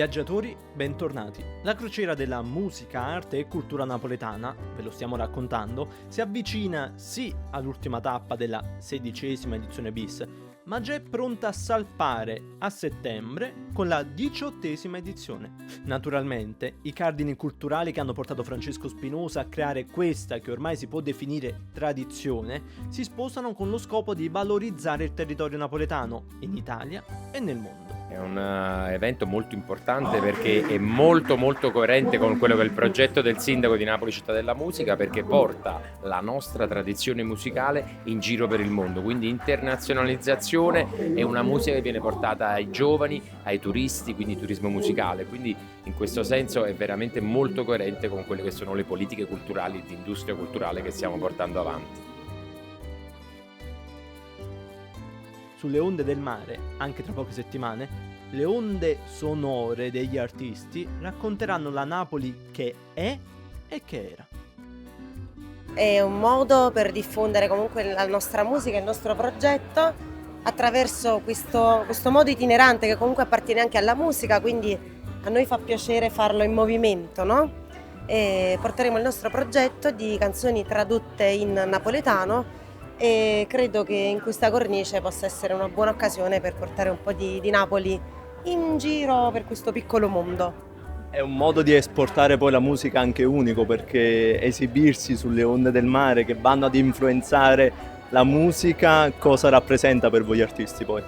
Viaggiatori, bentornati. La crociera della musica, arte e cultura napoletana, ve lo stiamo raccontando, si avvicina sì all'ultima tappa della 16ª edizione bis, ma già è pronta a salpare a settembre con la 18ª edizione. Naturalmente, i cardini culturali che hanno portato Francesco Spinosa a creare questa che ormai si può definire tradizione, si sposano con lo scopo di valorizzare il territorio napoletano in Italia e nel mondo. È un evento molto importante perché è molto coerente con quello che è il progetto del sindaco di Napoli Città della Musica, perché porta la nostra tradizione musicale in giro per il mondo, quindi internazionalizzazione è una musica che viene portata ai giovani, ai turisti, quindi turismo musicale, quindi in questo senso è veramente molto coerente con quelle che sono le politiche culturali di industria culturale che stiamo portando avanti. Sulle onde del mare, anche tra poche settimane, le onde sonore degli artisti racconteranno la Napoli che è e che era. È un modo per diffondere comunque la nostra musica, il nostro progetto attraverso questo modo itinerante che comunque appartiene anche alla musica, quindi a noi fa piacere farlo in movimento, no? E porteremo il nostro progetto di canzoni tradotte in napoletano e credo che in questa cornice possa essere una buona occasione per portare un po' di Napoli in giro per questo piccolo mondo. È un modo di esportare poi la musica anche unico, perché esibirsi sulle onde del mare che vanno ad influenzare la musica, cosa rappresenta per voi artisti poi?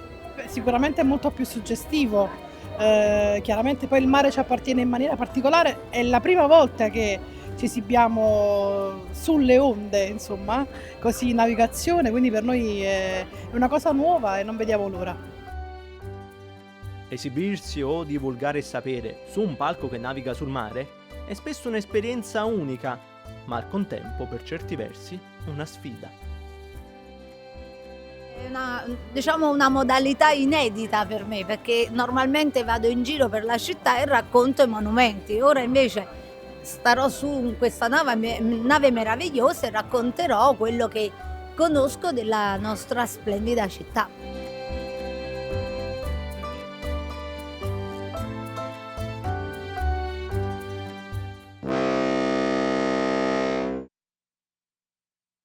Sicuramente è molto più suggestivo, chiaramente poi il mare ci appartiene in maniera particolare, è la prima volta che ci esibiamo sulle onde, insomma, così in navigazione, quindi per noi è una cosa nuova e non vediamo l'ora. Esibirsi o divulgare il sapere su un palco che naviga sul mare è spesso un'esperienza unica, ma al contempo, per certi versi, una sfida. È una modalità inedita per me, perché normalmente vado in giro per la città e racconto i monumenti. Ora invece starò su questa nave meravigliosa e racconterò quello che conosco della nostra splendida città.